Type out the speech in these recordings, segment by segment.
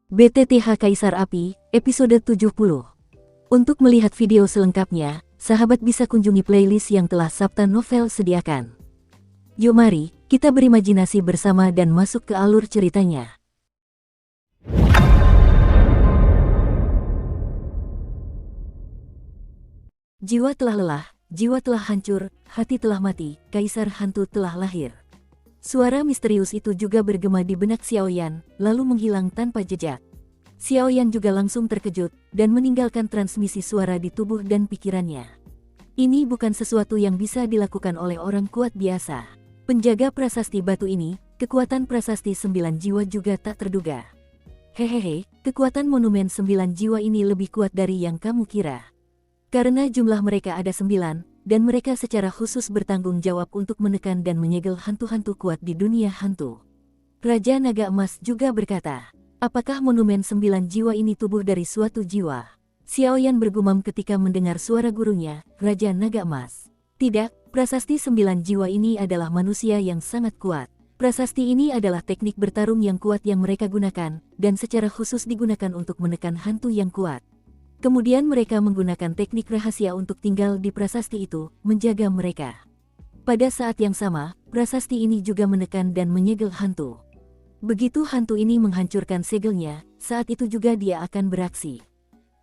BTTH Kaisar Api, episode 70. Untuk melihat video selengkapnya, sahabat bisa kunjungi playlist yang telah Sabta Novel sediakan. Yuk mari, kita berimajinasi bersama dan masuk ke alur ceritanya. Jiwa telah lelah, jiwa telah hancur, hati telah mati, Kaisar Hantu telah lahir. Suara misterius itu juga bergema di benak Xiaoyan, lalu menghilang tanpa jejak. Xiaoyan juga langsung terkejut, dan meninggalkan transmisi suara di tubuh dan pikirannya. Ini bukan sesuatu yang bisa dilakukan oleh orang kuat biasa. Penjaga prasasti batu ini, kekuatan prasasti 9 jiwa juga tak terduga. Hehehe, kekuatan monumen 9 jiwa ini lebih kuat dari yang kamu kira. Karena jumlah mereka ada 9, dan mereka secara khusus bertanggung jawab untuk menekan dan menyegel hantu-hantu kuat di dunia hantu. Raja Naga Emas juga berkata, apakah monumen 9 jiwa ini tubuh dari suatu jiwa? Xiaoyan bergumam ketika mendengar suara gurunya, Raja Naga Emas. Tidak, prasasti 9 jiwa ini adalah manusia yang sangat kuat. Prasasti ini adalah teknik bertarung yang kuat yang mereka gunakan, dan secara khusus digunakan untuk menekan hantu yang kuat. Kemudian mereka menggunakan teknik rahasia untuk tinggal di prasasti itu, menjaga mereka. Pada saat yang sama, prasasti ini juga menekan dan menyegel hantu. Begitu hantu ini menghancurkan segelnya, saat itu juga dia akan beraksi.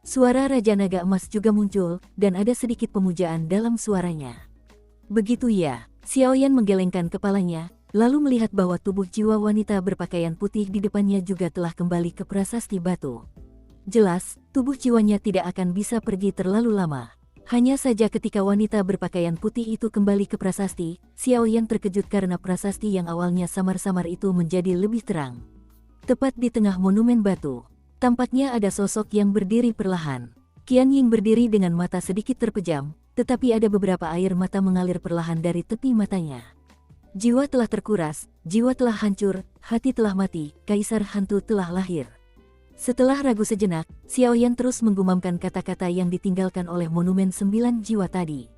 Suara Raja Naga Emas juga muncul, dan ada sedikit pemujaan dalam suaranya. Begitu ya, Xiaoyan menggelengkan kepalanya, lalu melihat bahwa tubuh jiwa wanita berpakaian putih di depannya juga telah kembali ke prasasti batu. Jelas, tubuh jiwanya tidak akan bisa pergi terlalu lama. Hanya saja ketika wanita berpakaian putih itu kembali ke prasasti, Xiaoyan terkejut karena prasasti yang awalnya samar-samar itu menjadi lebih terang. Tepat di tengah monumen batu, tampaknya ada sosok yang berdiri perlahan. Qian Ying berdiri dengan mata sedikit terpejam, tetapi ada beberapa air mata mengalir perlahan dari tepi matanya. Jiwa telah terkuras, jiwa telah hancur, hati telah mati, Kaisar Hantu telah lahir. Setelah ragu sejenak, Xiaoyan terus menggumamkan kata-kata yang ditinggalkan oleh monumen 9 jiwa tadi.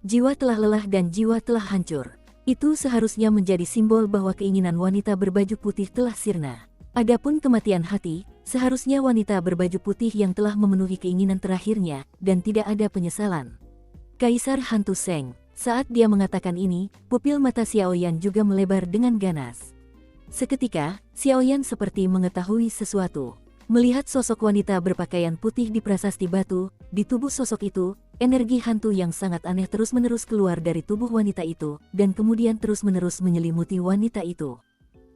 Jiwa telah lelah dan jiwa telah hancur. Itu seharusnya menjadi simbol bahwa keinginan wanita berbaju putih telah sirna. Adapun kematian hati, seharusnya wanita berbaju putih yang telah memenuhi keinginan terakhirnya, dan tidak ada penyesalan. Kaisar Hantu Seng. Saat dia mengatakan ini, pupil mata Xiaoyan juga melebar dengan ganas. Seketika, Xiaoyan seperti mengetahui sesuatu. Melihat sosok wanita berpakaian putih di prasasti batu, di tubuh sosok itu, energi hantu yang sangat aneh terus-menerus keluar dari tubuh wanita itu, dan kemudian terus-menerus menyelimuti wanita itu.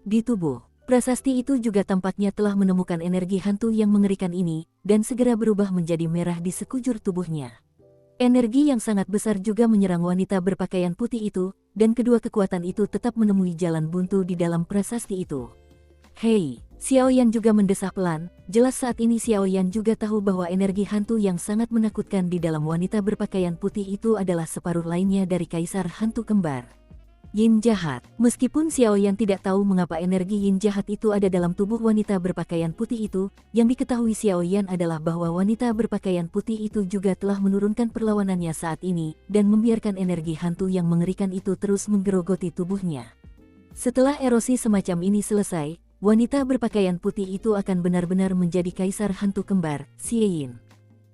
Di tubuh prasasti itu juga tampaknya telah menemukan energi hantu yang mengerikan ini, dan segera berubah menjadi merah di sekujur tubuhnya. Energi yang sangat besar juga menyerang wanita berpakaian putih itu, dan kedua kekuatan itu tetap menemui jalan buntu di dalam prasasti itu. Hei! Xiaoyan juga mendesah pelan, jelas saat ini Xiaoyan juga tahu bahwa energi hantu yang sangat menakutkan di dalam wanita berpakaian putih itu adalah separuh lainnya dari Kaisar Hantu Kembar. Yin jahat. Meskipun Xiaoyan tidak tahu mengapa energi yin jahat itu ada dalam tubuh wanita berpakaian putih itu, yang diketahui Xiaoyan adalah bahwa wanita berpakaian putih itu juga telah menurunkan perlawanannya saat ini, dan membiarkan energi hantu yang mengerikan itu terus menggerogoti tubuhnya. Setelah erosi semacam ini selesai, wanita berpakaian putih itu akan benar-benar menjadi Kaisar Hantu Kembar, Xieyin.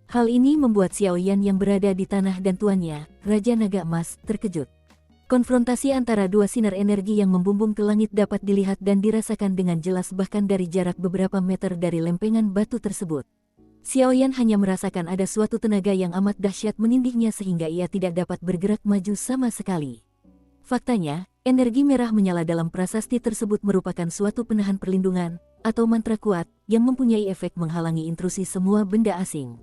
Hal ini membuat Xiaoyan yang berada di tanah dan tuannya, Raja Naga Emas, terkejut. Konfrontasi antara dua sinar energi yang membumbung ke langit dapat dilihat dan dirasakan dengan jelas bahkan dari jarak beberapa meter dari lempengan batu tersebut. Xiaoyan hanya merasakan ada suatu tenaga yang amat dahsyat menindihnya sehingga ia tidak dapat bergerak maju sama sekali. Faktanya, energi merah menyala dalam prasasti tersebut merupakan suatu penahan perlindungan, atau mantra kuat, yang mempunyai efek menghalangi intrusi semua benda asing.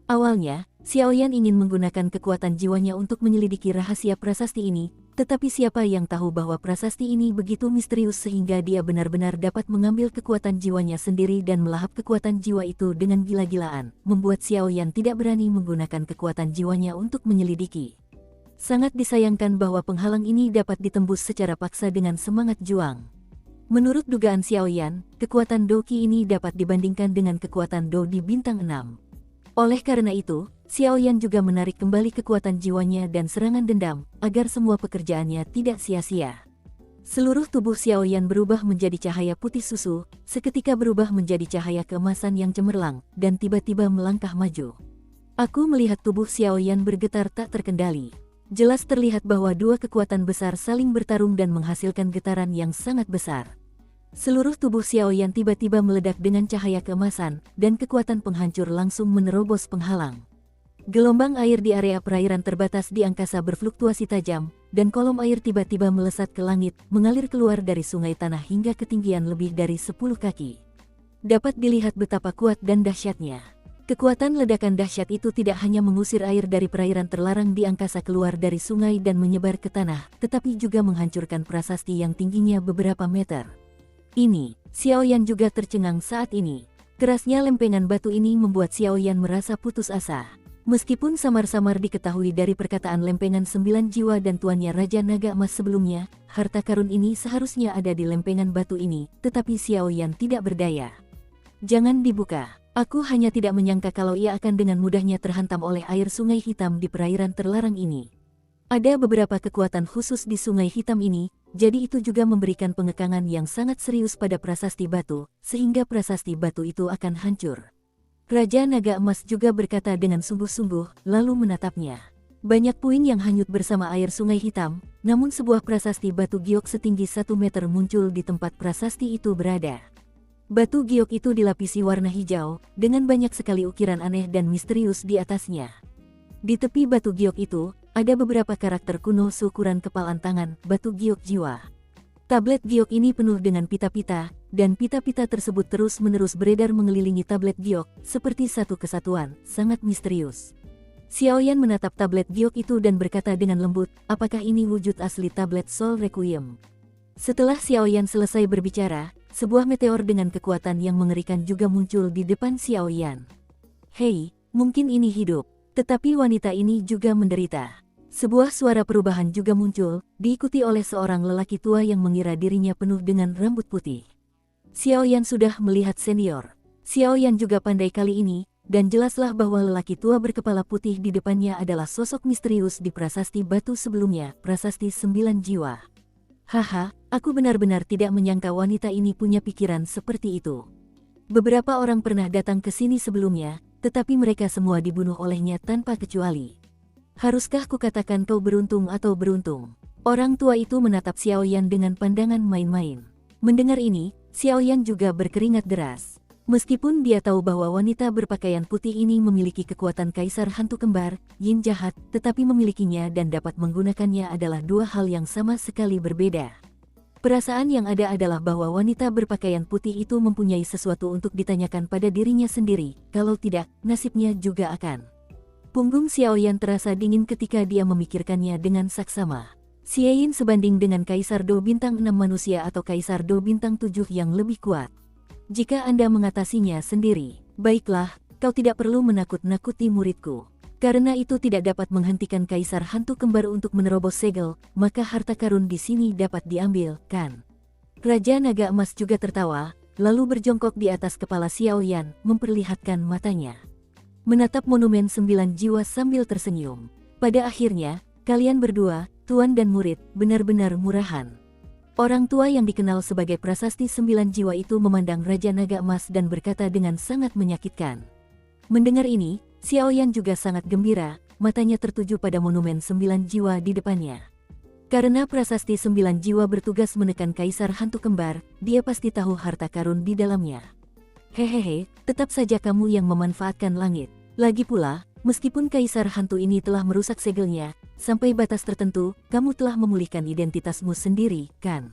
Awalnya, Xiaoyan ingin menggunakan kekuatan jiwanya untuk menyelidiki rahasia prasasti ini, tetapi siapa yang tahu bahwa prasasti ini begitu misterius sehingga dia benar-benar dapat mengambil kekuatan jiwanya sendiri dan melahap kekuatan jiwa itu dengan gila-gilaan, membuat Xiaoyan tidak berani menggunakan kekuatan jiwanya untuk menyelidiki. Sangat disayangkan bahwa penghalang ini dapat ditembus secara paksa dengan semangat juang. Menurut dugaan Xiaoyan, kekuatan Do Qi ini dapat dibandingkan dengan kekuatan Do di bintang 6. Oleh karena itu, Xiaoyan juga menarik kembali kekuatan jiwanya dan serangan dendam, agar semua pekerjaannya tidak sia-sia. Seluruh tubuh Xiaoyan berubah menjadi cahaya putih susu, seketika berubah menjadi cahaya keemasan yang cemerlang, dan tiba-tiba melangkah maju. Aku melihat tubuh Xiaoyan bergetar tak terkendali. Jelas terlihat bahwa dua kekuatan besar saling bertarung dan menghasilkan getaran yang sangat besar. Seluruh tubuh Xiaoyan tiba-tiba meledak dengan cahaya keemasan, dan kekuatan penghancur langsung menerobos penghalang. Gelombang air di area perairan terbatas di angkasa berfluktuasi tajam, dan kolom air tiba-tiba melesat ke langit, mengalir keluar dari sungai tanah hingga ketinggian lebih dari 10 kaki. Dapat dilihat betapa kuat dan dahsyatnya. Kekuatan ledakan dahsyat itu tidak hanya mengusir air dari perairan terlarang di angkasa keluar dari sungai dan menyebar ke tanah, tetapi juga menghancurkan prasasti yang tingginya beberapa meter. Ini, Xiaoyan juga tercengang saat ini. Kerasnya lempengan batu ini membuat Xiaoyan merasa putus asa. Meskipun samar-samar diketahui dari perkataan lempengan 9 jiwa dan tuannya Raja Naga Emas sebelumnya, harta karun ini seharusnya ada di lempengan batu ini, tetapi Xiaoyan tidak berdaya. Jangan dibuka. Aku hanya tidak menyangka kalau ia akan dengan mudahnya terhantam oleh air sungai hitam di perairan terlarang ini. Ada beberapa kekuatan khusus di sungai hitam ini, jadi itu juga memberikan pengekangan yang sangat serius pada prasasti batu, sehingga prasasti batu itu akan hancur. Raja Naga Emas juga berkata dengan sungguh-sungguh, lalu menatapnya. Banyak puing yang hanyut bersama air sungai hitam, namun sebuah prasasti batu giok setinggi 1 meter muncul di tempat prasasti itu berada. Batu giok itu dilapisi warna hijau, dengan banyak sekali ukiran aneh dan misterius di atasnya. Di tepi batu giok itu, ada beberapa karakter kuno seukuran kepalan tangan, batu giok jiwa. Tablet giok ini penuh dengan pita-pita, dan pita-pita tersebut terus-menerus beredar mengelilingi tablet giok, seperti satu kesatuan, sangat misterius. Xiaoyan menatap tablet giok itu dan berkata dengan lembut, apakah ini wujud asli tablet Soul Requiem? Setelah Xiaoyan selesai berbicara, sebuah meteor dengan kekuatan yang mengerikan juga muncul di depan Xiaoyan. Hei, mungkin ini hidup, tetapi wanita ini juga menderita. Sebuah suara perubahan juga muncul, diikuti oleh seorang lelaki tua yang mengira dirinya penuh dengan rambut putih. Xiaoyan sudah melihat senior. Xiaoyan juga pandai kali ini, dan jelaslah bahwa lelaki tua berkepala putih di depannya adalah sosok misterius di prasasti batu sebelumnya, prasasti 9 jiwa. Haha, aku benar-benar tidak menyangka wanita ini punya pikiran seperti itu. Beberapa orang pernah datang ke sini sebelumnya, tetapi mereka semua dibunuh olehnya tanpa kecuali. Haruskah kukatakan kau beruntung atau beruntung? Orang tua itu menatap Xiaoyan dengan pandangan main-main. Mendengar ini, Xiaoyan juga berkeringat deras. Meskipun dia tahu bahwa wanita berpakaian putih ini memiliki kekuatan kaisar hantu kembar, yin jahat, tetapi memilikinya dan dapat menggunakannya adalah dua hal yang sama sekali berbeda. Perasaan yang ada adalah bahwa wanita berpakaian putih itu mempunyai sesuatu untuk ditanyakan pada dirinya sendiri, kalau tidak, nasibnya juga akan. Punggung Xiaoyan terasa dingin ketika dia memikirkannya dengan saksama. Xieyin sebanding dengan Kaisar Do bintang 6 manusia atau Kaisar Do bintang 7 yang lebih kuat. Jika Anda mengatasinya sendiri, baiklah, kau tidak perlu menakut-nakuti muridku. Karena itu tidak dapat menghentikan Kaisar hantu kembar untuk menerobos segel, maka harta karun di sini dapat diambil, kan? Raja Naga Emas juga tertawa, lalu berjongkok di atas kepala Xiaoyan, memperlihatkan matanya. Menatap monumen 9 jiwa sambil tersenyum. Pada akhirnya, kalian berdua, tuan dan murid, benar-benar murahan. Orang tua yang dikenal sebagai prasasti 9 jiwa itu memandang Raja Naga Emas dan berkata dengan sangat menyakitkan. Mendengar ini, Xiaoyan juga sangat gembira, matanya tertuju pada monumen 9 jiwa di depannya. Karena prasasti 9 jiwa bertugas menekan Kaisar hantu kembar, dia pasti tahu harta karun di dalamnya. Hehehe, tetap saja kamu yang memanfaatkan langit. Lagi pula, meskipun Kaisar hantu ini telah merusak segelnya, sampai batas tertentu, kamu telah memulihkan identitasmu sendiri, kan?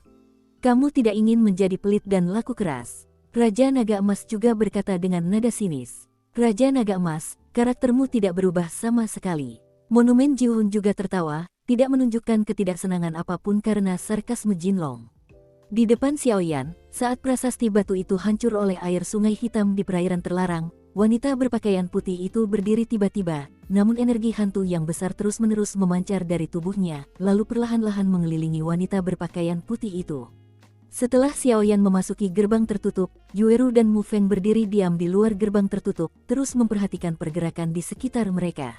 Kamu tidak ingin menjadi pelit dan laku keras. Raja Naga Emas juga berkata dengan nada sinis. Raja Naga Emas, karaktermu tidak berubah sama sekali. Monumen Jiuhun juga tertawa, tidak menunjukkan ketidaksenangan apapun karena sarkasme Jinlong. Di depan Xiaoyan, saat prasasti batu itu hancur oleh air sungai hitam di perairan terlarang, wanita berpakaian putih itu berdiri tiba-tiba, namun energi hantu yang besar terus-menerus memancar dari tubuhnya, lalu perlahan-lahan mengelilingi wanita berpakaian putih itu. Setelah Xiaoyan memasuki gerbang tertutup, Yueru dan Mu Feng berdiri diam di luar gerbang tertutup, terus memperhatikan pergerakan di sekitar mereka.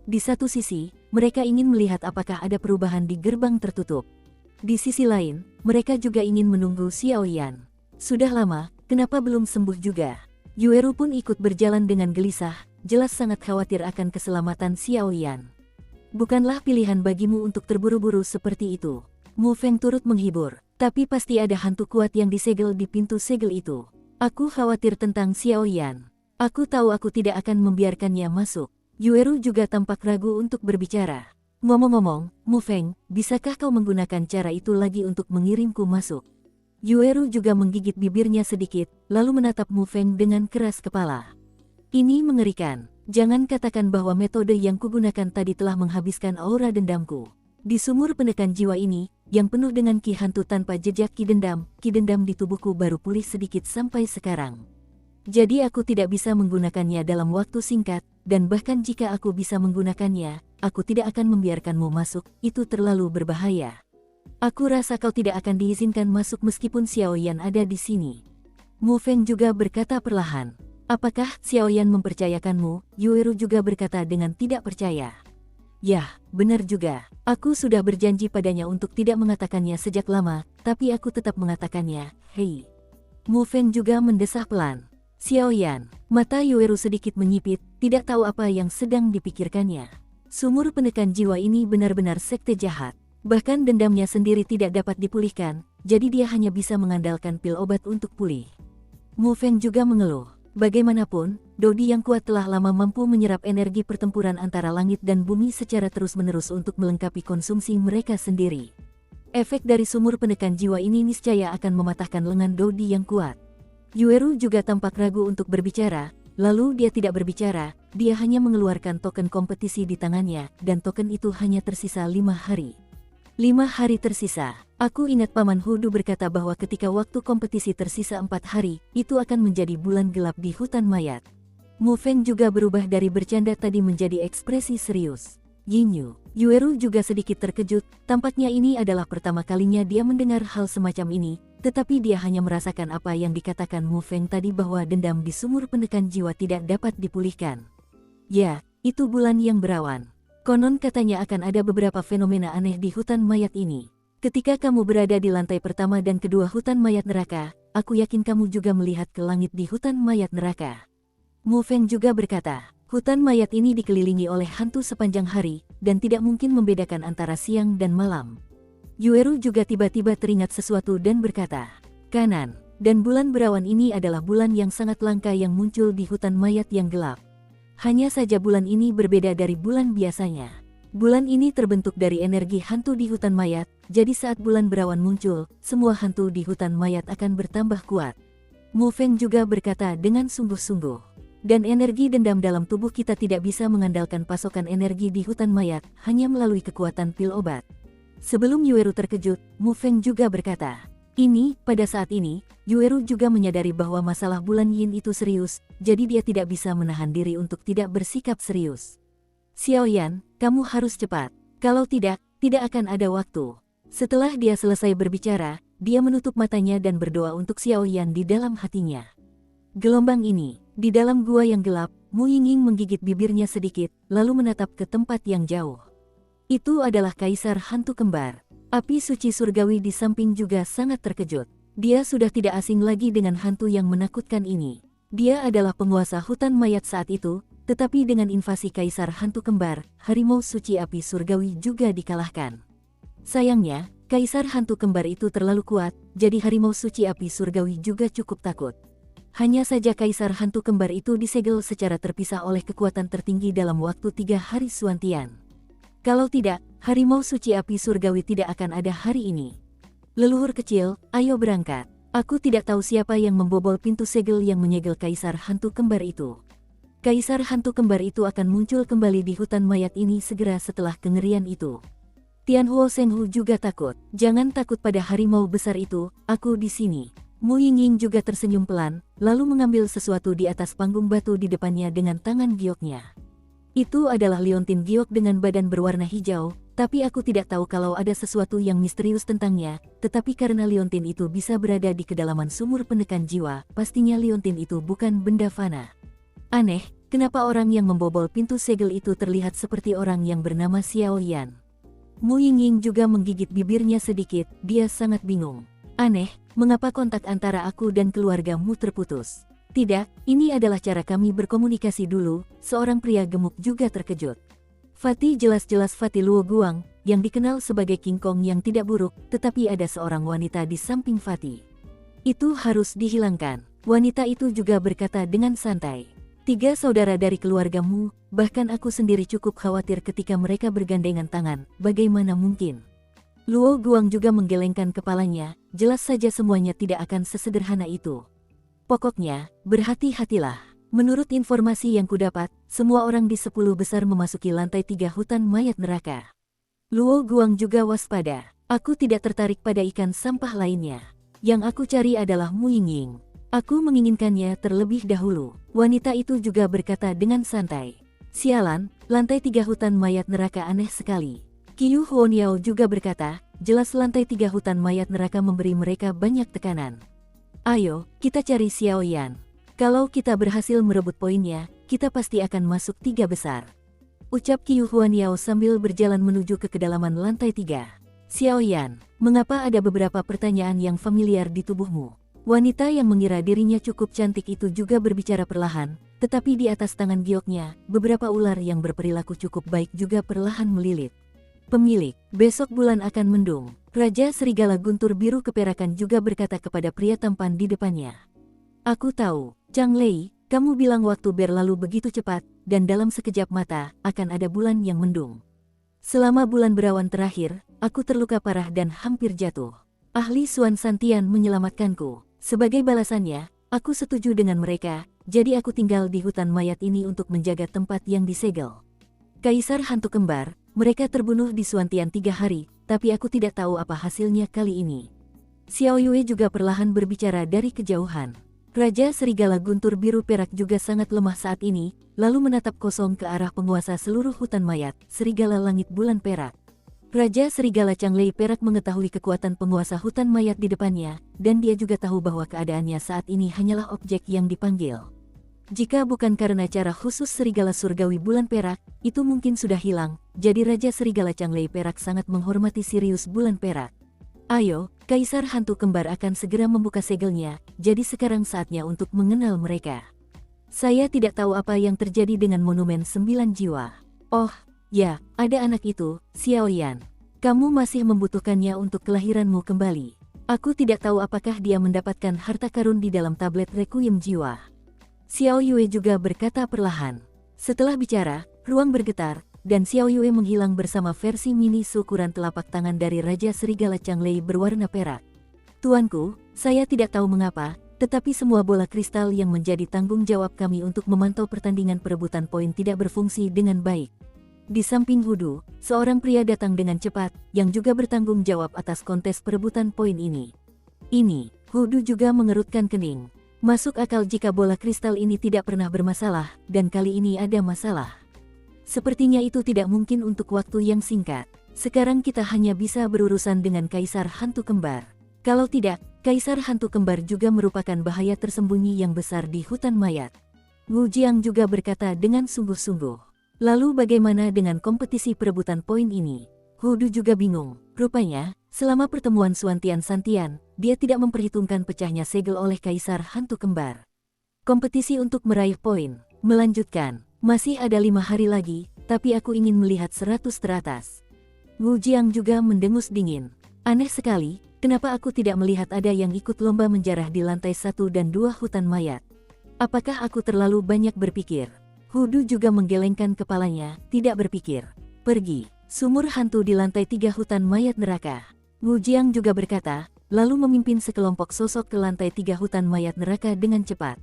Di satu sisi, mereka ingin melihat apakah ada perubahan di gerbang tertutup. Di sisi lain, mereka juga ingin menunggu Xiao Yan. Sudah lama, kenapa belum sembuh juga? Yueru pun ikut berjalan dengan gelisah, jelas sangat khawatir akan keselamatan Xiao Yan. Bukanlah pilihan bagimu untuk terburu-buru seperti itu. Mu Feng turut menghibur, tapi pasti ada hantu kuat yang disegel di pintu segel itu. Aku khawatir tentang Xiao Yan. Aku tahu aku tidak akan membiarkannya masuk. Yueru juga tampak ragu untuk berbicara. Ngomong-ngomong, Mu Feng, bisakah kau menggunakan cara itu lagi untuk mengirimku masuk? Yueru juga menggigit bibirnya sedikit, lalu menatap Mu Feng dengan keras kepala. Ini mengerikan. Jangan katakan bahwa metode yang kugunakan tadi telah menghabiskan aura dendamku. Di sumur penekan jiwa ini, yang penuh dengan ki hantu tanpa jejak ki dendam di tubuhku baru pulih sedikit sampai sekarang. Jadi aku tidak bisa menggunakannya dalam waktu singkat, dan bahkan jika aku bisa menggunakannya, aku tidak akan membiarkanmu masuk, itu terlalu berbahaya. Aku rasa kau tidak akan diizinkan masuk meskipun Xiao Yan ada di sini. Mu Feng juga berkata perlahan. Apakah Xiao Yan mempercayakanmu? Yueru juga berkata dengan tidak percaya. Yah, benar juga. Aku sudah berjanji padanya untuk tidak mengatakannya sejak lama, tapi aku tetap mengatakannya. Hei. Mu Feng juga mendesah pelan. Xiao Yan, mata Yueru sedikit menyipit, tidak tahu apa yang sedang dipikirkannya. Sumur penekan jiwa ini benar-benar sekte jahat. Bahkan dendamnya sendiri tidak dapat dipulihkan, jadi dia hanya bisa mengandalkan pil obat untuk pulih. Mu Feng juga mengeluh. Bagaimanapun, Dodi yang kuat telah lama mampu menyerap energi pertempuran antara langit dan bumi secara terus-menerus untuk melengkapi konsumsi mereka sendiri. Efek dari sumur penekan jiwa ini niscaya akan mematahkan lengan Dodi yang kuat. Yueru juga tampak ragu untuk berbicara, lalu dia tidak berbicara, dia hanya mengeluarkan token kompetisi di tangannya, dan token itu hanya tersisa 5 hari. 5 hari tersisa. Aku ingat Paman Hudu berkata bahwa ketika waktu kompetisi tersisa 4 hari, itu akan menjadi bulan gelap di hutan mayat. Mu Feng juga berubah dari bercanda tadi menjadi ekspresi serius. Yinyu, Yueru juga sedikit terkejut, tampaknya ini adalah pertama kalinya dia mendengar hal semacam ini, tetapi dia hanya merasakan apa yang dikatakan Mu Feng tadi bahwa dendam di sumur penekan jiwa tidak dapat dipulihkan. Ya, itu bulan yang berawan. Konon katanya akan ada beberapa fenomena aneh di hutan mayat ini. Ketika kamu berada di lantai pertama dan kedua hutan mayat neraka, aku yakin kamu juga melihat ke langit di hutan mayat neraka. Mu Feng juga berkata, hutan mayat ini dikelilingi oleh hantu sepanjang hari, dan tidak mungkin membedakan antara siang dan malam. Yueru juga tiba-tiba teringat sesuatu dan berkata, kanan, dan bulan berawan ini adalah bulan yang sangat langka yang muncul di hutan mayat yang gelap. Hanya saja bulan ini berbeda dari bulan biasanya. Bulan ini terbentuk dari energi hantu di hutan mayat, jadi saat bulan berawan muncul, semua hantu di hutan mayat akan bertambah kuat. Mu Feng juga berkata dengan sungguh-sungguh. Dan energi dendam dalam tubuh kita tidak bisa mengandalkan pasokan energi di hutan mayat, hanya melalui kekuatan pil obat. Sebelum Yueru terkejut, Mu Feng juga berkata, pada saat ini, Yueru juga menyadari bahwa masalah bulan yin itu serius, jadi dia tidak bisa menahan diri untuk tidak bersikap serius. Xiao Yan, kamu harus cepat. Kalau tidak, tidak akan ada waktu. Setelah dia selesai berbicara, dia menutup matanya dan berdoa untuk Xiao Yan di dalam hatinya. Gelombang ini, di dalam gua yang gelap, Mu Yingying menggigit bibirnya sedikit, lalu menatap ke tempat yang jauh. Itu adalah Kaisar Hantu Kembar. Api suci surgawi di samping juga sangat terkejut. Dia sudah tidak asing lagi dengan hantu yang menakutkan ini. Dia adalah penguasa hutan mayat saat itu, tetapi dengan invasi Kaisar Hantu Kembar, harimau suci api surgawi juga dikalahkan. Sayangnya, Kaisar Hantu Kembar itu terlalu kuat, jadi harimau suci api surgawi juga cukup takut. Hanya saja Kaisar Hantu Kembar itu disegel secara terpisah oleh kekuatan tertinggi dalam waktu 3 hari suantian. Kalau tidak, harimau suci api surgawi tidak akan ada hari ini. Leluhur kecil, ayo berangkat. Aku tidak tahu siapa yang membobol pintu segel yang menyegel Kaisar Hantu Kembar itu. Kaisar Hantu Kembar itu akan muncul kembali di hutan mayat ini segera setelah kengerian itu. Tianhuo Shenghu juga takut. Jangan takut pada harimau besar itu, aku di sini. Mu Yingying juga tersenyum pelan, lalu mengambil sesuatu di atas panggung batu di depannya dengan tangan gioknya. Itu adalah liontin giok dengan badan berwarna hijau, tapi aku tidak tahu kalau ada sesuatu yang misterius tentangnya, tetapi karena liontin itu bisa berada di kedalaman sumur penekan jiwa, pastinya liontin itu bukan benda fana. Aneh, kenapa orang yang membobol pintu segel itu terlihat seperti orang yang bernama Xiao Yan? Mu Yingying juga menggigit bibirnya sedikit, dia sangat bingung. Aneh, mengapa kontak antara aku dan keluargamu terputus? Tidak, ini adalah cara kami berkomunikasi dulu, seorang pria gemuk juga terkejut. Fatih jelas-jelas Fatih Luo Guang, yang dikenal sebagai King Kong yang tidak buruk, tetapi ada seorang wanita di samping Fatih. Itu harus dihilangkan. Wanita itu juga berkata dengan santai. 3 saudara dari keluargamu, bahkan aku sendiri cukup khawatir ketika mereka bergandengan tangan, bagaimana mungkin? Luo Guang juga menggelengkan kepalanya, jelas saja semuanya tidak akan sesederhana itu. Pokoknya, berhati-hatilah. Menurut informasi yang kudapat, semua orang di 10 besar memasuki lantai 3 hutan mayat neraka. Luo Guang juga waspada. Aku tidak tertarik pada ikan sampah lainnya. Yang aku cari adalah Mu Yingying. Aku menginginkannya terlebih dahulu. Wanita itu juga berkata dengan santai. Sialan, lantai 3 hutan mayat neraka aneh sekali. Qiu Huoniao juga berkata, jelas lantai 3 hutan mayat neraka memberi mereka banyak tekanan. Ayo, kita cari Xiao Yan. Kalau kita berhasil merebut poinnya, kita pasti akan masuk 3 besar. Ucap Qiu Huoniao sambil berjalan menuju ke kedalaman lantai 3. Xiao Yan, mengapa ada beberapa pertanyaan yang familiar di tubuhmu? Wanita yang mengira dirinya cukup cantik itu juga berbicara perlahan, tetapi di atas tangan gioknya, beberapa ular yang berperilaku cukup baik juga perlahan melilit. Pemilik, besok bulan akan mendung. Raja Serigala Guntur Biru Keperakan juga berkata kepada pria tampan di depannya. Aku tahu, Chang Lei, kamu bilang waktu berlalu begitu cepat, dan dalam sekejap mata, akan ada bulan yang mendung. Selama bulan berawan terakhir, aku terluka parah dan hampir jatuh. Ahli Suan Santian menyelamatkanku. Sebagai balasannya, aku setuju dengan mereka, jadi aku tinggal di hutan mayat ini untuk menjaga tempat yang disegel. Kaisar Hantu Kembar, mereka terbunuh di Suantian 3 hari, tapi aku tidak tahu apa hasilnya kali ini. Xiao Yue juga perlahan berbicara dari kejauhan. Raja Serigala Guntur Biru Perak juga sangat lemah saat ini, lalu menatap kosong ke arah penguasa seluruh hutan mayat, Serigala Langit Bulan Perak. Raja Serigala Chang Lei Perak mengetahui kekuatan penguasa hutan mayat di depannya, dan dia juga tahu bahwa keadaannya saat ini hanyalah objek yang dipanggil. Jika bukan karena cara khusus Serigala Surgawi Bulan Perak, itu mungkin sudah hilang, jadi Raja Serigala Chang Lei Perak sangat menghormati Sirius Bulan Perak. Ayo, Kaisar Hantu Kembar akan segera membuka segelnya, jadi sekarang saatnya untuk mengenal mereka. Saya tidak tahu apa yang terjadi dengan Monumen 9 Jiwa. Oh, ya, ada anak itu, Xiao Yan. Kamu masih membutuhkannya untuk kelahiranmu kembali. Aku tidak tahu apakah dia mendapatkan harta karun di dalam tablet Requiem Jiwa. Xiao Yue juga berkata perlahan. Setelah bicara, ruang bergetar, dan Xiao Yue menghilang bersama versi mini seukuran telapak tangan dari Raja Serigala Chang Lei berwarna perak. Tuanku, saya tidak tahu mengapa, tetapi semua bola kristal yang menjadi tanggung jawab kami untuk memantau pertandingan perebutan poin tidak berfungsi dengan baik. Di samping Hudu, seorang pria datang dengan cepat, yang juga bertanggung jawab atas kontes perebutan poin ini. Hudu juga mengerutkan kening. Masuk akal jika bola kristal ini tidak pernah bermasalah, dan kali ini ada masalah. Sepertinya itu tidak mungkin untuk waktu yang singkat. Sekarang kita hanya bisa berurusan dengan Kaisar Hantu Kembar. Kalau tidak, Kaisar Hantu Kembar juga merupakan bahaya tersembunyi yang besar di hutan mayat. Wu Jiang juga berkata dengan sungguh-sungguh. Lalu bagaimana dengan kompetisi perebutan poin ini? Hudu juga bingung. Rupanya, selama pertemuan Suantian Santian, dia tidak memperhitungkan pecahnya segel oleh Kaisar Hantu Kembar. Kompetisi untuk meraih poin. Melanjutkan. Masih ada 5 hari lagi, tapi aku ingin melihat 100 teratas. Wu Jiang juga mendengus dingin. Aneh sekali, kenapa aku tidak melihat ada yang ikut lomba menjarah di lantai 1 dan 2 hutan mayat? Apakah aku terlalu banyak berpikir? Hudu juga menggelengkan kepalanya, tidak berpikir. Pergi, sumur hantu di lantai 3 hutan mayat neraka. Wu Jiang juga berkata, lalu memimpin sekelompok sosok ke lantai 3 hutan mayat neraka dengan cepat.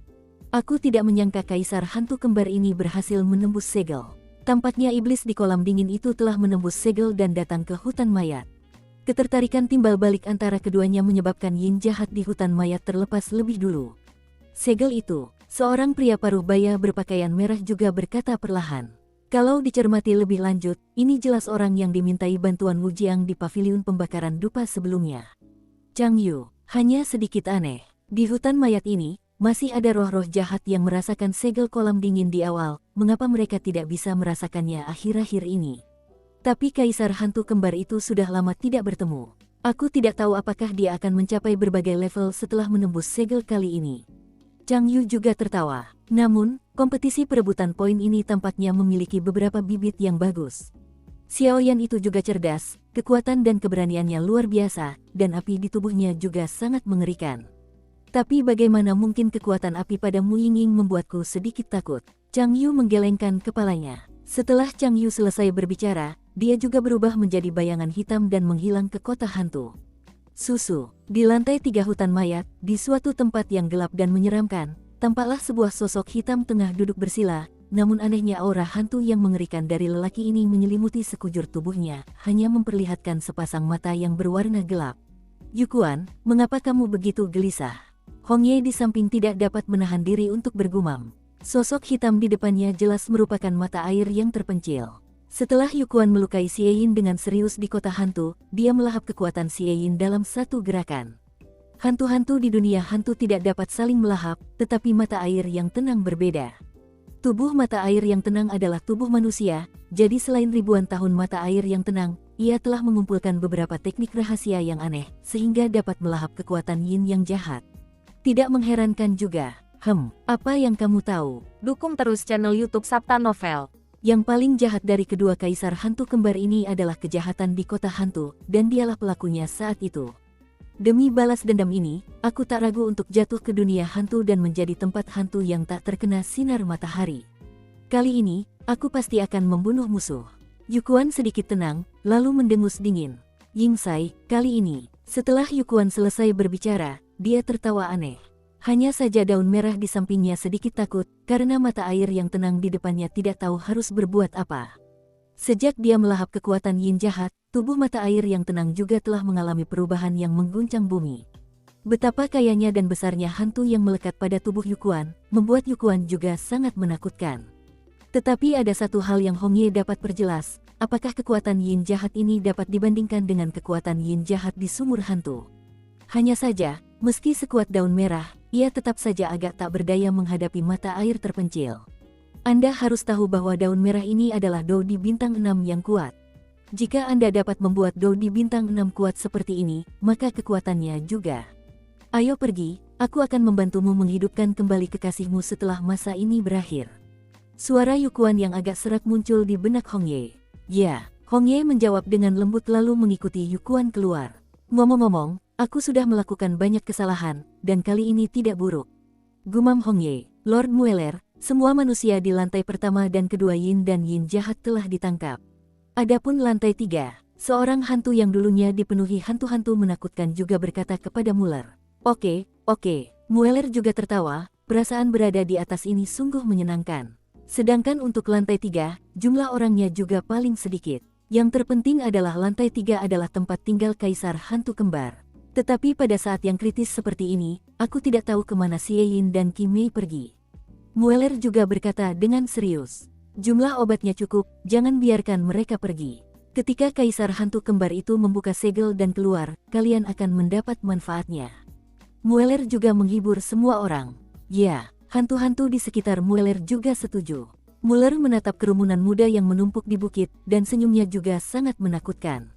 Aku tidak menyangka Kaisar Hantu Kembar ini berhasil menembus segel. Tampaknya iblis di kolam dingin itu telah menembus segel dan datang ke hutan mayat. Ketertarikan timbal balik antara keduanya menyebabkan Yin jahat di hutan mayat terlepas lebih dulu. Segel itu, seorang pria paruh baya berpakaian merah juga berkata perlahan. Kalau dicermati lebih lanjut, ini jelas orang yang dimintai bantuan Wu Jiang di paviliun pembakaran dupa sebelumnya. Chang Yu, hanya sedikit aneh. Di hutan mayat ini, masih ada roh-roh jahat yang merasakan segel kolam dingin di awal, mengapa mereka tidak bisa merasakannya akhir-akhir ini? Tapi kaisar hantu kembar itu sudah lama tidak bertemu. Aku tidak tahu apakah dia akan mencapai berbagai level setelah menembus segel kali ini. Chang Yu juga tertawa. Namun, kompetisi perebutan poin ini tampaknya memiliki beberapa bibit yang bagus. Xiaoyan itu juga cerdas, kekuatan dan keberaniannya luar biasa, dan api di tubuhnya juga sangat mengerikan. Tapi bagaimana mungkin kekuatan api pada Mu Yingying membuatku sedikit takut? Chang Yu menggelengkan kepalanya. Setelah Chang Yu selesai berbicara, dia juga berubah menjadi bayangan hitam dan menghilang ke kota hantu. Susu. Di lantai 3 hutan mayat, di suatu tempat yang gelap dan menyeramkan, tampaklah sebuah sosok hitam tengah duduk bersila. Namun anehnya aura hantu yang mengerikan dari lelaki ini menyelimuti sekujur tubuhnya, hanya memperlihatkan sepasang mata yang berwarna gelap. Yukuan, mengapa kamu begitu gelisah? Hong Ye di samping tidak dapat menahan diri untuk bergumam. Sosok hitam di depannya jelas merupakan mata air yang terpencil. Setelah Yukuan melukai Xie Yin dengan serius di kota hantu, dia melahap kekuatan Xie Yin dalam satu gerakan. Hantu-hantu di dunia hantu tidak dapat saling melahap, tetapi mata air yang tenang berbeda. Tubuh mata air yang tenang adalah tubuh manusia, jadi selain ribuan tahun mata air yang tenang, ia telah mengumpulkan beberapa teknik rahasia yang aneh, sehingga dapat melahap kekuatan yin yang jahat. Tidak mengherankan juga. Apa yang kamu tahu? Dukung terus channel YouTube Sabta Novel. Yang paling jahat dari kedua kaisar hantu kembar ini adalah kejahatan di kota hantu, dan dialah pelakunya saat itu. Demi balas dendam ini, aku tak ragu untuk jatuh ke dunia hantu dan menjadi tempat hantu yang tak terkena sinar matahari. Kali ini, aku pasti akan membunuh musuh. Yukuan sedikit tenang, lalu mendengus dingin. Yingsai, kali ini, setelah Yukuan selesai berbicara, dia tertawa aneh. Hanya saja daun merah di sampingnya sedikit takut, karena mata air yang tenang di depannya tidak tahu harus berbuat apa. Sejak dia melahap kekuatan yin jahat, tubuh mata air yang tenang juga telah mengalami perubahan yang mengguncang bumi. Betapa kayanya dan besarnya hantu yang melekat pada tubuh Yukuan, membuat Yukuan juga sangat menakutkan. Tetapi ada satu hal yang Hong Ye dapat perjelas, apakah kekuatan yin jahat ini dapat dibandingkan dengan kekuatan yin jahat di sumur hantu. Hanya saja, meski sekuat daun merah, ia tetap saja agak tak berdaya menghadapi mata air terpencil. Anda harus tahu bahwa daun merah ini adalah Dou di bintang 6 yang kuat. Jika Anda dapat membuat Dou di bintang 6 kuat seperti ini, maka kekuatannya juga. Ayo pergi, aku akan membantumu menghidupkan kembali kekasihmu setelah masa ini berakhir. Suara Yukuan yang agak serak muncul di benak Hong Ye. Ya, Hong Ye menjawab dengan lembut lalu mengikuti Yukuan keluar. Ngomong-ngomong, aku sudah melakukan banyak kesalahan, dan kali ini tidak buruk. Gumam Hong Ye. Lord Mueller, semua manusia di lantai pertama dan kedua yin dan yin jahat telah ditangkap. Adapun lantai 3, seorang hantu yang dulunya dipenuhi hantu-hantu menakutkan juga berkata kepada Mueller. Oke. Mueller juga tertawa, perasaan berada di atas ini sungguh menyenangkan. Sedangkan untuk lantai 3, jumlah orangnya juga paling sedikit. Yang terpenting adalah lantai 3 adalah tempat tinggal kaisar hantu kembar. Tetapi pada saat yang kritis seperti ini, aku tidak tahu kemana Xie Yin dan Qi Mei pergi. Mueller juga berkata dengan serius. Jumlah obatnya cukup, jangan biarkan mereka pergi. Ketika kaisar hantu kembar itu membuka segel dan keluar, kalian akan mendapat manfaatnya. Mueller juga menghibur semua orang. Ya, hantu-hantu di sekitar Mueller juga setuju. Mueller menatap kerumunan muda yang menumpuk di bukit, dan senyumnya juga sangat menakutkan.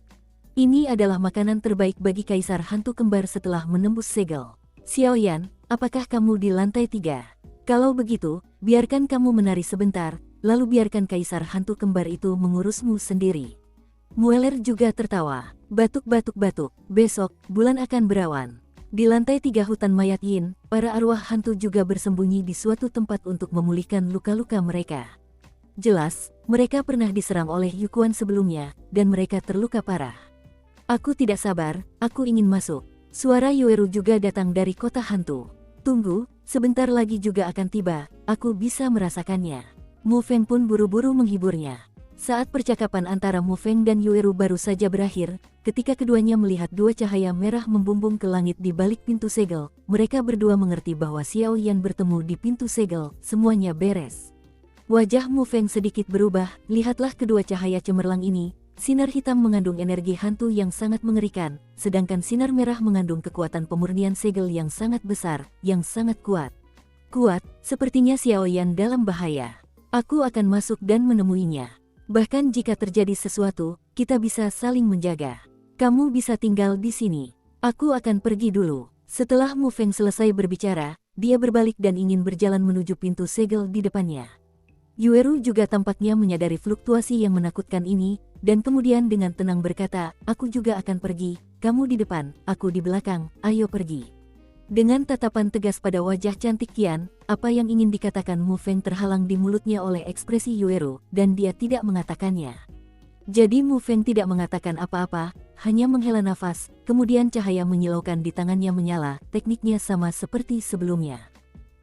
Ini adalah makanan terbaik bagi kaisar hantu kembar setelah menembus segel. Xiaoyan, apakah kamu di lantai 3? Kalau begitu, biarkan kamu menari sebentar, lalu biarkan kaisar hantu kembar itu mengurusmu sendiri. Mueller juga tertawa. Batuk. Besok, bulan akan berawan. Di lantai 3 hutan mayat yin, para arwah hantu juga bersembunyi di suatu tempat untuk memulihkan luka-luka mereka. Jelas, mereka pernah diserang oleh Yukuan sebelumnya, dan mereka terluka parah. Aku tidak sabar, aku ingin masuk. Suara Yoeru juga datang dari kota hantu. Tunggu, sebentar lagi juga akan tiba, aku bisa merasakannya. Mu Feng pun buru-buru menghiburnya. Saat percakapan antara Mu Feng dan Yoeru baru saja berakhir, ketika keduanya melihat dua cahaya merah membumbung ke langit di balik pintu segel, mereka berdua mengerti bahwa Xiao Yan bertemu di pintu segel, semuanya beres. Wajah Mu Feng sedikit berubah, lihatlah kedua cahaya cemerlang ini. Sinar hitam mengandung energi hantu yang sangat mengerikan, sedangkan sinar merah mengandung kekuatan pemurnian segel yang sangat besar, yang sangat kuat. Sepertinya Xiao Yan dalam bahaya. Aku akan masuk dan menemuinya. Bahkan jika terjadi sesuatu, kita bisa saling menjaga. Kamu bisa tinggal di sini. Aku akan pergi dulu. Setelah Mu Feng selesai berbicara, dia berbalik dan ingin berjalan menuju pintu segel di depannya. Yueru juga tampaknya menyadari fluktuasi yang menakutkan ini, dan kemudian dengan tenang berkata, aku juga akan pergi, kamu di depan, aku di belakang, ayo pergi. Dengan tatapan tegas pada wajah cantik Qian, apa yang ingin dikatakan Mu Feng terhalang di mulutnya oleh ekspresi Yueru, dan dia tidak mengatakannya. Jadi Mu Feng tidak mengatakan apa-apa, hanya menghela nafas, kemudian cahaya menyilaukan di tangannya menyala, tekniknya sama seperti sebelumnya.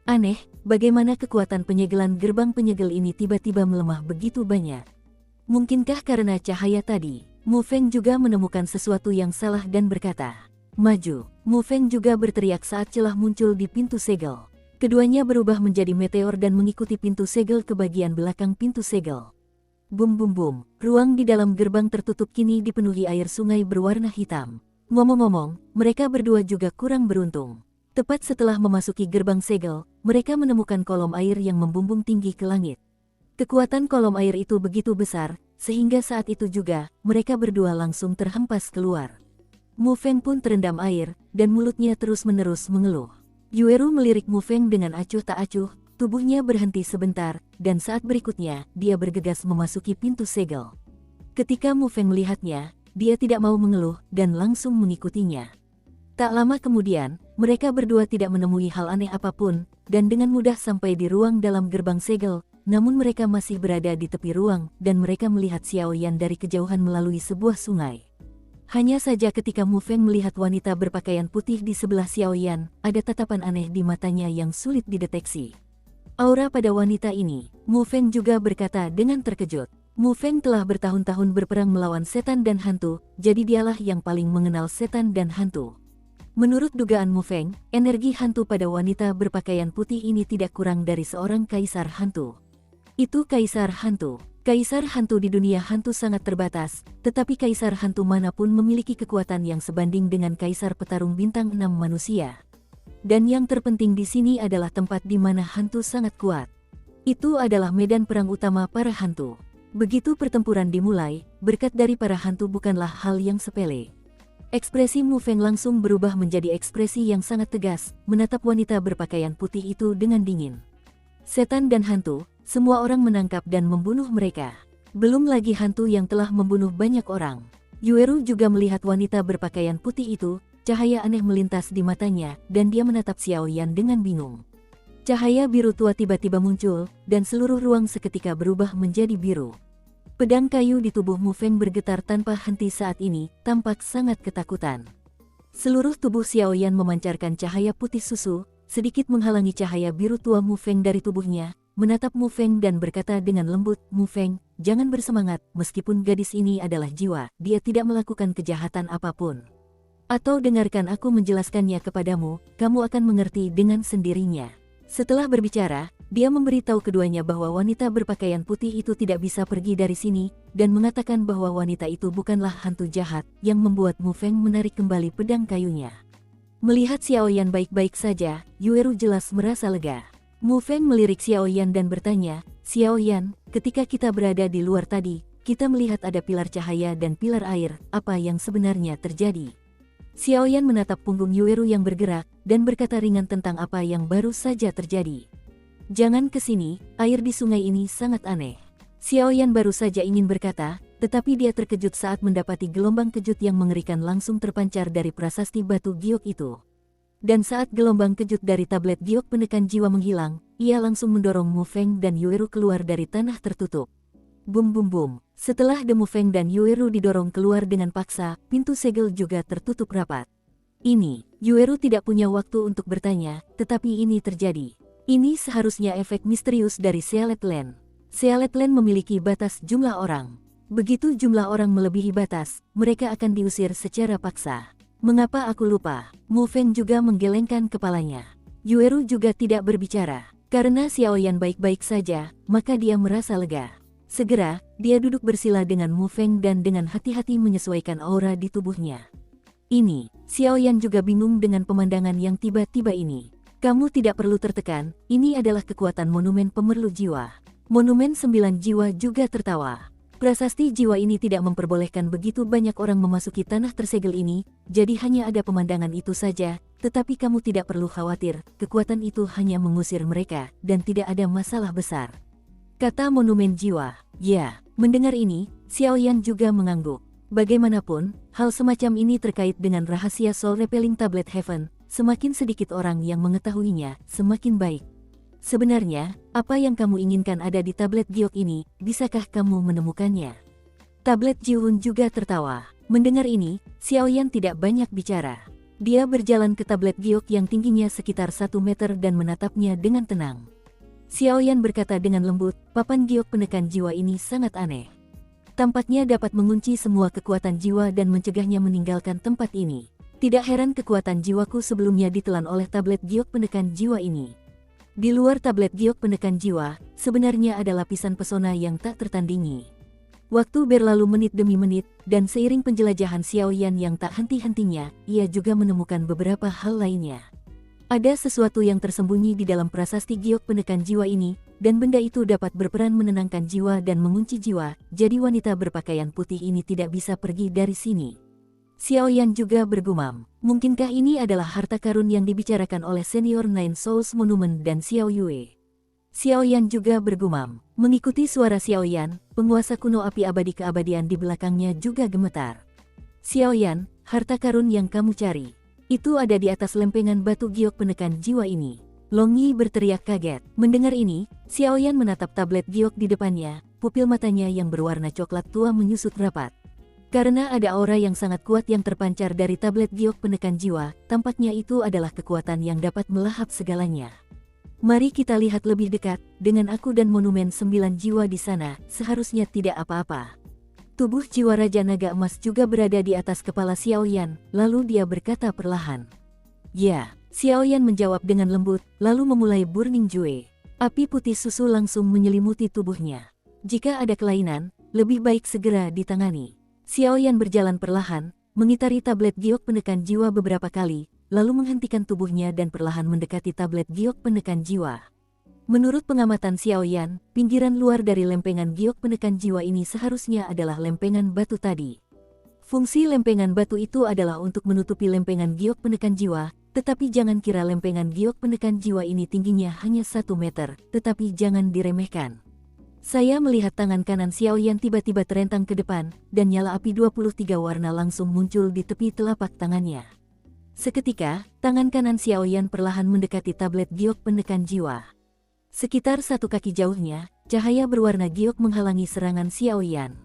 Aneh, bagaimana kekuatan penyegelan gerbang penyegel ini tiba-tiba melemah begitu banyak. Mungkinkah karena cahaya tadi? Mu Feng juga menemukan sesuatu yang salah dan berkata, maju. Mu Feng juga berteriak saat celah muncul di pintu segel. Keduanya berubah menjadi meteor dan mengikuti pintu segel ke bagian belakang pintu segel. Bum bum bum, ruang di dalam gerbang tertutup kini dipenuhi air sungai berwarna hitam. Ngomong-ngomong, mereka berdua juga kurang beruntung. Tepat setelah memasuki gerbang segel, mereka menemukan kolom air yang membumbung tinggi ke langit. Kekuatan kolom air itu begitu besar, sehingga saat itu juga, mereka berdua langsung terhempas keluar. Mu Feng pun terendam air, dan mulutnya terus-menerus mengeluh. Yueru melirik Mu Feng dengan acuh tak acuh, tubuhnya berhenti sebentar, dan saat berikutnya, dia bergegas memasuki pintu segel. Ketika Mu Feng melihatnya, dia tidak mau mengeluh, dan langsung mengikutinya. Tak lama kemudian, mereka berdua tidak menemui hal aneh apapun, dan dengan mudah sampai di ruang dalam gerbang segel, namun mereka masih berada di tepi ruang, dan mereka melihat Xiao Yan dari kejauhan melalui sebuah sungai. Hanya saja ketika Mu Feng melihat wanita berpakaian putih di sebelah Xiao Yan, ada tatapan aneh di matanya yang sulit dideteksi. Aura pada wanita ini, Mu Feng juga berkata dengan terkejut. Mu Feng telah bertahun-tahun berperang melawan setan dan hantu, jadi dialah yang paling mengenal setan dan hantu. Menurut dugaan Mu Feng, energi hantu pada wanita berpakaian putih ini tidak kurang dari seorang kaisar hantu. Itu kaisar hantu. Kaisar hantu di dunia hantu sangat terbatas, tetapi kaisar hantu manapun memiliki kekuatan yang sebanding dengan kaisar petarung bintang 6 manusia. Dan yang terpenting di sini adalah tempat di mana hantu sangat kuat. Itu adalah medan perang utama para hantu. Begitu pertempuran dimulai, berkat dari para hantu bukanlah hal yang sepele. Ekspresi Mu Feng langsung berubah menjadi ekspresi yang sangat tegas, menatap wanita berpakaian putih itu dengan dingin. Setan dan hantu, semua orang menangkap dan membunuh mereka. Belum lagi hantu yang telah membunuh banyak orang. Yueru juga melihat wanita berpakaian putih itu, cahaya aneh melintas di matanya, dan dia menatap Xiao Yan dengan bingung. Cahaya biru tua tiba-tiba muncul, dan seluruh ruang seketika berubah menjadi biru. Pedang kayu di tubuh Mu Feng bergetar tanpa henti saat ini, tampak sangat ketakutan. Seluruh tubuh Xiao Yan memancarkan cahaya putih susu, sedikit menghalangi cahaya biru tua Mu Feng dari tubuhnya, menatap Mu Feng dan berkata dengan lembut, Mu Feng, jangan bersemangat, meskipun gadis ini adalah jiwa, dia tidak melakukan kejahatan apapun. Atau dengarkan aku menjelaskannya kepadamu, kamu akan mengerti dengan sendirinya. Setelah berbicara, dia memberitahu keduanya bahwa wanita berpakaian putih itu tidak bisa pergi dari sini, dan mengatakan bahwa wanita itu bukanlah hantu jahat, yang membuat Mu Feng menarik kembali pedang kayunya. Melihat Xiao Yan baik-baik saja, Yueru jelas merasa lega. Mu Feng melirik Xiao Yan dan bertanya, Xiao Yan, ketika kita berada di luar tadi, kita melihat ada pilar cahaya dan pilar air, apa yang sebenarnya terjadi? Xiao Yan menatap punggung Yueru yang bergerak, dan berkata ringan tentang apa yang baru saja terjadi. Jangan ke sini, air di sungai ini sangat aneh. Xiao Yan baru saja ingin berkata, tetapi dia terkejut saat mendapati gelombang kejut yang mengerikan langsung terpancar dari prasasti batu giok itu. Dan saat gelombang kejut dari tablet giok penekan jiwa menghilang, ia langsung mendorong Mu Feng dan Yueru keluar dari tanah tertutup. Bum bum bum. Setelah Mu Feng dan Yueru didorong keluar dengan paksa, pintu segel juga tertutup rapat. Ini, Yueru tidak punya waktu untuk bertanya, tetapi ini terjadi. Ini seharusnya efek misterius dari Sealet Land. Sealet Land memiliki batas jumlah orang. Begitu jumlah orang melebihi batas, mereka akan diusir secara paksa. Mengapa aku lupa? Mu Feng juga menggelengkan kepalanya. Yueru juga tidak berbicara. Karena Xiao Yan baik-baik saja, maka dia merasa lega. Segera, dia duduk bersila dengan Mu Feng dan dengan hati-hati menyesuaikan aura di tubuhnya. Ini, Xiao Yan juga bingung dengan pemandangan yang tiba-tiba ini. Kamu tidak perlu tertekan, ini adalah kekuatan monumen pemerlu jiwa. Monumen 9 jiwa juga tertawa. Prasasti jiwa ini tidak memperbolehkan begitu banyak orang memasuki tanah tersegel ini, jadi hanya ada pemandangan itu saja, tetapi kamu tidak perlu khawatir, kekuatan itu hanya mengusir mereka, dan tidak ada masalah besar. Kata monumen jiwa. Ya, mendengar ini, Xiaoyan juga mengangguk. Bagaimanapun, hal semacam ini terkait dengan rahasia Soul Repelling Tablet Heaven, semakin sedikit orang yang mengetahuinya, semakin baik. Sebenarnya, apa yang kamu inginkan ada di tablet giok ini, bisakah kamu menemukannya? Tablet Jiwon juga tertawa. Mendengar ini, Xiaoyan tidak banyak bicara. Dia berjalan ke tablet giok yang tingginya sekitar 1 meter dan menatapnya dengan tenang. Xiaoyan berkata dengan lembut, papan giok penekan jiwa ini sangat aneh. Tampaknya dapat mengunci semua kekuatan jiwa dan mencegahnya meninggalkan tempat ini. Tidak heran kekuatan jiwaku sebelumnya ditelan oleh tablet giok penekan jiwa ini. Di luar tablet giok penekan jiwa, sebenarnya ada lapisan pesona yang tak tertandingi. Waktu berlalu menit demi menit, dan seiring penjelajahan Xiaoyan yang tak henti-hentinya, ia juga menemukan beberapa hal lainnya. Ada sesuatu yang tersembunyi di dalam prasasti giok penekan jiwa ini, dan benda itu dapat berperan menenangkan jiwa dan mengunci jiwa, jadi wanita berpakaian putih ini tidak bisa pergi dari sini. Xiaoyan juga bergumam, mungkinkah ini adalah harta karun yang dibicarakan oleh senior Nine Souls Monument dan Xiao Yue? Xiaoyan juga bergumam. Mengikuti suara Xiaoyan, penguasa kuno api abadi keabadian di belakangnya juga gemetar. Xiaoyan, harta karun yang kamu cari, itu ada di atas lempengan batu giok penekan jiwa ini. Long Yi berteriak kaget. Mendengar ini, Xiaoyan menatap tablet giok di depannya, pupil matanya yang berwarna coklat tua menyusut rapat. Karena ada aura yang sangat kuat yang terpancar dari tablet giok penekan jiwa, tampaknya itu adalah kekuatan yang dapat melahap segalanya. Mari kita lihat lebih dekat, dengan aku dan monumen 9 jiwa di sana, seharusnya tidak apa-apa. Tubuh jiwa Raja Naga Emas juga berada di atas kepala Xiaoyan, lalu dia berkata perlahan. Ya, Xiaoyan menjawab dengan lembut, lalu memulai Burning Jue. Api putih susu langsung menyelimuti tubuhnya. Jika ada kelainan, lebih baik segera ditangani. Xiaoyan berjalan perlahan, mengitari tablet giok penekan jiwa beberapa kali, lalu menghentikan tubuhnya dan perlahan mendekati tablet giok penekan jiwa. Menurut pengamatan Xiaoyan, pinggiran luar dari lempengan giok penekan jiwa ini seharusnya adalah lempengan batu tadi. Fungsi lempengan batu itu adalah untuk menutupi lempengan giok penekan jiwa, tetapi jangan kira lempengan giok penekan jiwa ini tingginya hanya 1 meter, tetapi jangan diremehkan. Saya melihat tangan kanan Xiaoyan tiba-tiba terentang ke depan, dan nyala api 23 warna langsung muncul di tepi telapak tangannya. Seketika, tangan kanan Xiaoyan perlahan mendekati tablet giok penekan jiwa. Sekitar 1 kaki jauhnya, cahaya berwarna giok menghalangi serangan Xiaoyan.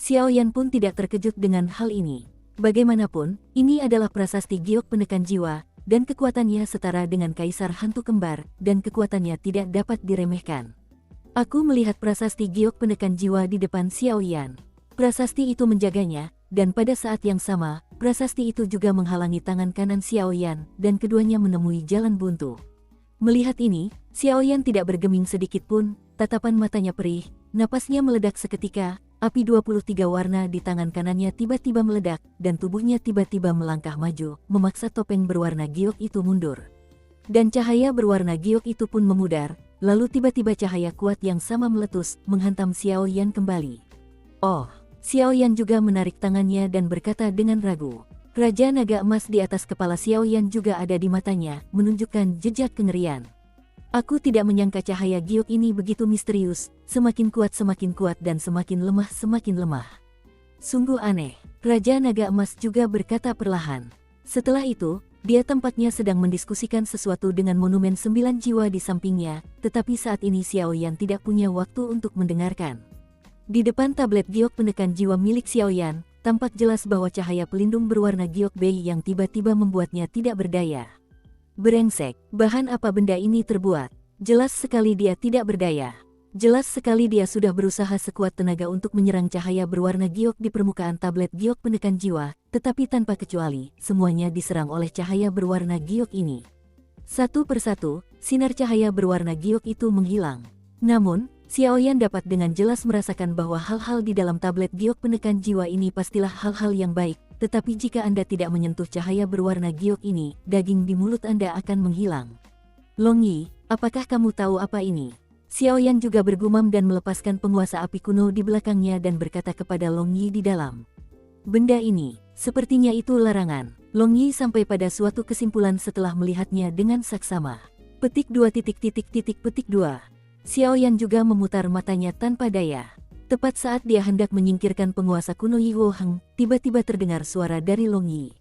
Xiaoyan pun tidak terkejut dengan hal ini. Bagaimanapun, ini adalah prasasti giok penekan jiwa, dan kekuatannya setara dengan kaisar hantu kembar, dan kekuatannya tidak dapat diremehkan. Aku melihat prasasti giok penekan jiwa di depan Xiaoyan. Prasasti itu menjaganya, dan pada saat yang sama, prasasti itu juga menghalangi tangan kanan Xiaoyan, dan keduanya menemui jalan buntu. Melihat ini, Xiaoyan tidak bergeming sedikit pun, tatapan matanya perih, napasnya meledak seketika, api 23 warna di tangan kanannya tiba-tiba meledak, dan tubuhnya tiba-tiba melangkah maju, memaksa topeng berwarna giok itu mundur. Dan cahaya berwarna giok itu pun memudar, lalu tiba-tiba cahaya kuat yang sama meletus, menghantam Xiaoyan kembali. Oh, Xiaoyan juga menarik tangannya dan berkata dengan ragu. Raja Naga Emas di atas kepala Xiaoyan juga ada di matanya, menunjukkan jejak kengerian. Aku tidak menyangka cahaya giok ini begitu misterius, semakin kuat dan semakin lemah. Sungguh aneh, Raja Naga Emas juga berkata perlahan. Setelah itu, dia tampaknya sedang mendiskusikan sesuatu dengan monumen 9 jiwa di sampingnya, tetapi saat ini Xiaoyan tidak punya waktu untuk mendengarkan. Di depan tablet giok penekan jiwa milik Xiaoyan, tampak jelas bahwa cahaya pelindung berwarna giok bei yang tiba-tiba membuatnya tidak berdaya. Brengsek, bahan apa benda ini terbuat? Jelas sekali dia tidak berdaya. Jelas sekali dia sudah berusaha sekuat tenaga untuk menyerang cahaya berwarna giok di permukaan tablet giok penekan jiwa, tetapi tanpa kecuali, semuanya diserang oleh cahaya berwarna giok ini. Satu persatu, sinar cahaya berwarna giok itu menghilang. Namun, Xiaoyan dapat dengan jelas merasakan bahwa hal-hal di dalam tablet giok penekan jiwa ini pastilah hal-hal yang baik, tetapi jika Anda tidak menyentuh cahaya berwarna giok ini, daging di mulut Anda akan menghilang. Long Yi, apakah kamu tahu apa ini? Xiaoyan juga bergumam dan melepaskan penguasa api kuno di belakangnya dan berkata kepada Long Yi di dalam. Benda ini, sepertinya itu larangan. Long Yi sampai pada suatu kesimpulan setelah melihatnya dengan saksama. Petik 2. Petik 2. Xiaoyan juga memutar matanya tanpa daya. Tepat saat dia hendak menyingkirkan penguasa kuno Yi Huoheng, tiba-tiba terdengar suara dari Long Yi.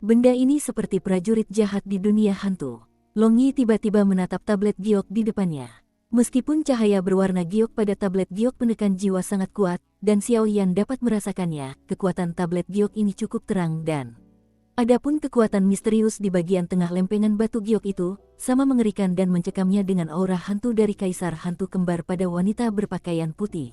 Benda ini seperti prajurit jahat di dunia hantu. Long Yi tiba-tiba menatap tablet giok di depannya. Meskipun cahaya berwarna giok pada tablet giok penekan jiwa sangat kuat, dan Xiaoyan dapat merasakannya, kekuatan tablet giok ini cukup terang dan adapun kekuatan misterius di bagian tengah lempengan batu giok itu, sama mengerikan dan mencekamnya dengan aura hantu dari kaisar hantu kembar pada wanita berpakaian putih.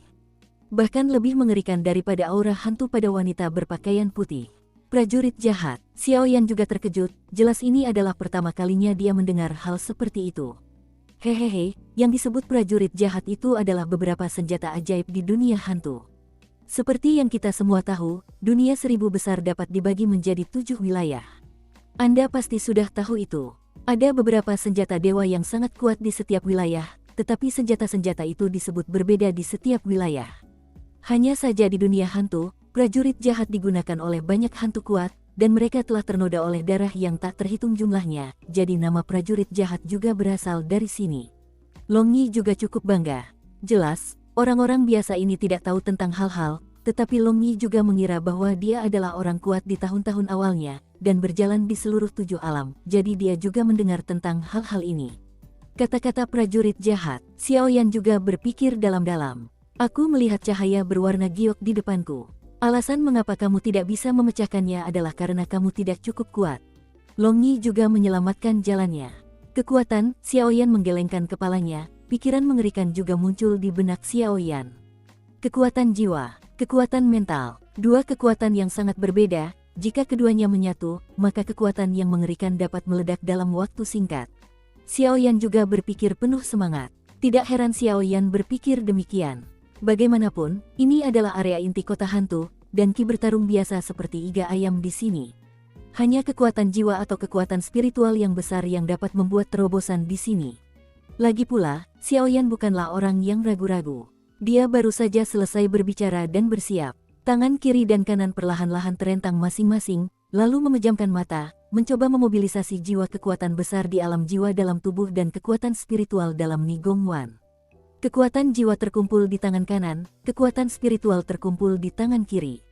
Bahkan lebih mengerikan daripada aura hantu pada wanita berpakaian putih. Prajurit jahat, Xiaoyan juga terkejut, jelas ini adalah pertama kalinya dia mendengar hal seperti itu. Hehehe, yang disebut prajurit jahat itu adalah beberapa senjata ajaib di dunia hantu. Seperti yang kita semua tahu, dunia 1000 besar dapat dibagi menjadi 7 wilayah. Anda pasti sudah tahu itu. Ada beberapa senjata dewa yang sangat kuat di setiap wilayah, tetapi senjata-senjata itu disebut berbeda di setiap wilayah. Hanya saja di dunia hantu, prajurit jahat digunakan oleh banyak hantu kuat, dan mereka telah ternoda oleh darah yang tak terhitung jumlahnya, jadi nama prajurit jahat juga berasal dari sini. Long Yi juga cukup bangga. Jelas, orang-orang biasa ini tidak tahu tentang hal-hal, tetapi Long Yi juga mengira bahwa dia adalah orang kuat di tahun-tahun awalnya, dan berjalan di seluruh 7 alam, jadi dia juga mendengar tentang hal-hal ini. Kata-kata prajurit jahat, Xiaoyan juga berpikir dalam-dalam. Aku melihat cahaya berwarna giok di depanku. Alasan mengapa kamu tidak bisa memecahkannya adalah karena kamu tidak cukup kuat. Long Yi juga menyelamatkan jalannya. Kekuatan, Xiaoyan menggelengkan kepalanya, pikiran mengerikan juga muncul di benak Xiaoyan. Kekuatan jiwa, kekuatan mental, dua kekuatan yang sangat berbeda, jika keduanya menyatu, maka kekuatan yang mengerikan dapat meledak dalam waktu singkat. Xiaoyan juga berpikir penuh semangat. Tidak heran Xiaoyan berpikir demikian. Bagaimanapun, ini adalah area inti kota hantu, dan ki bertarung biasa seperti iga ayam di sini. Hanya kekuatan jiwa atau kekuatan spiritual yang besar yang dapat membuat terobosan di sini. Lagi pula, Xiaoyan bukanlah orang yang ragu-ragu. Dia baru saja selesai berbicara dan bersiap. Tangan kiri dan kanan perlahan-lahan terentang masing-masing, lalu memejamkan mata, mencoba memobilisasi jiwa kekuatan besar di alam jiwa dalam tubuh dan kekuatan spiritual dalam Nigong Wan. Kekuatan jiwa terkumpul di tangan kanan, kekuatan spiritual terkumpul di tangan kiri.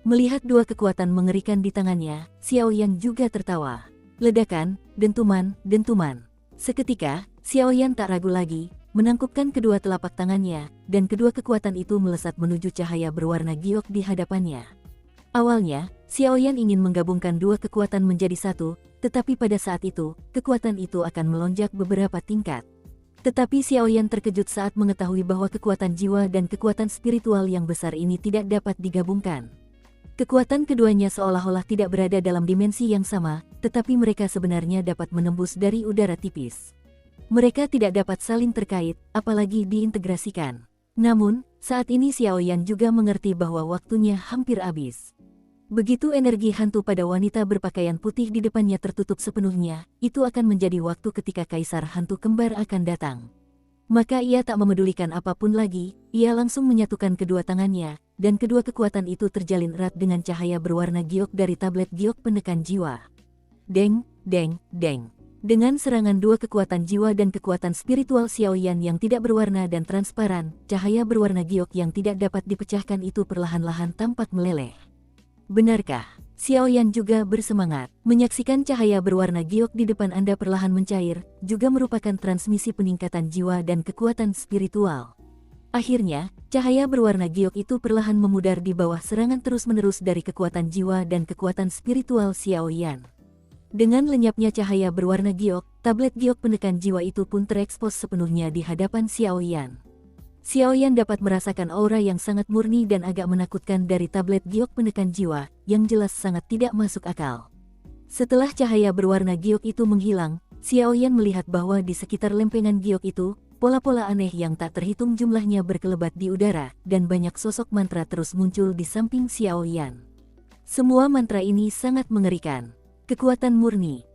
Melihat dua kekuatan mengerikan di tangannya, Xiaoyan juga tertawa. Ledakan, dentuman. Seketika, Xiaoyan tak ragu lagi, menangkupkan kedua telapak tangannya, dan kedua kekuatan itu melesat menuju cahaya berwarna giok di hadapannya. Awalnya, Xiaoyan ingin menggabungkan dua kekuatan menjadi satu, tetapi pada saat itu, kekuatan itu akan melonjak beberapa tingkat. Tetapi Xiaoyan terkejut saat mengetahui bahwa kekuatan jiwa dan kekuatan spiritual yang besar ini tidak dapat digabungkan. Kekuatan keduanya seolah-olah tidak berada dalam dimensi yang sama, tetapi mereka sebenarnya dapat menembus dari udara tipis. Mereka tidak dapat saling terkait, apalagi diintegrasikan. Namun, saat ini Xiaoyan juga mengerti bahwa waktunya hampir habis. Begitu energi hantu pada wanita berpakaian putih di depannya tertutup sepenuhnya, itu akan menjadi waktu ketika kaisar hantu kembar akan datang. Maka ia tak memedulikan apapun lagi, ia langsung menyatukan kedua tangannya, dan kedua kekuatan itu terjalin erat dengan cahaya berwarna giok dari tablet giok penekan jiwa. Deng. Dengan serangan dua kekuatan jiwa dan kekuatan spiritual Xiaoyan yang tidak berwarna dan transparan, cahaya berwarna giok yang tidak dapat dipecahkan itu perlahan-lahan tampak meleleh. Benarkah? Xiaoyan juga bersemangat. Menyaksikan cahaya berwarna giok di depan Anda perlahan mencair, juga merupakan transmisi peningkatan jiwa dan kekuatan spiritual. Akhirnya, cahaya berwarna giok itu perlahan memudar di bawah serangan terus-menerus dari kekuatan jiwa dan kekuatan spiritual Xiaoyan. Dengan lenyapnya cahaya berwarna giok, tablet giok penekan jiwa itu pun terekspos sepenuhnya di hadapan Xiaoyan. Xiaoyan dapat merasakan aura yang sangat murni dan agak menakutkan dari tablet giok penekan jiwa, yang jelas sangat tidak masuk akal. Setelah cahaya berwarna giok itu menghilang, Xiaoyan melihat bahwa di sekitar lempengan giok itu, pola-pola aneh yang tak terhitung jumlahnya berkelebat di udara, dan banyak sosok mantra terus muncul di samping Xiaoyan. Semua mantra ini sangat mengerikan. Kekuatan murni,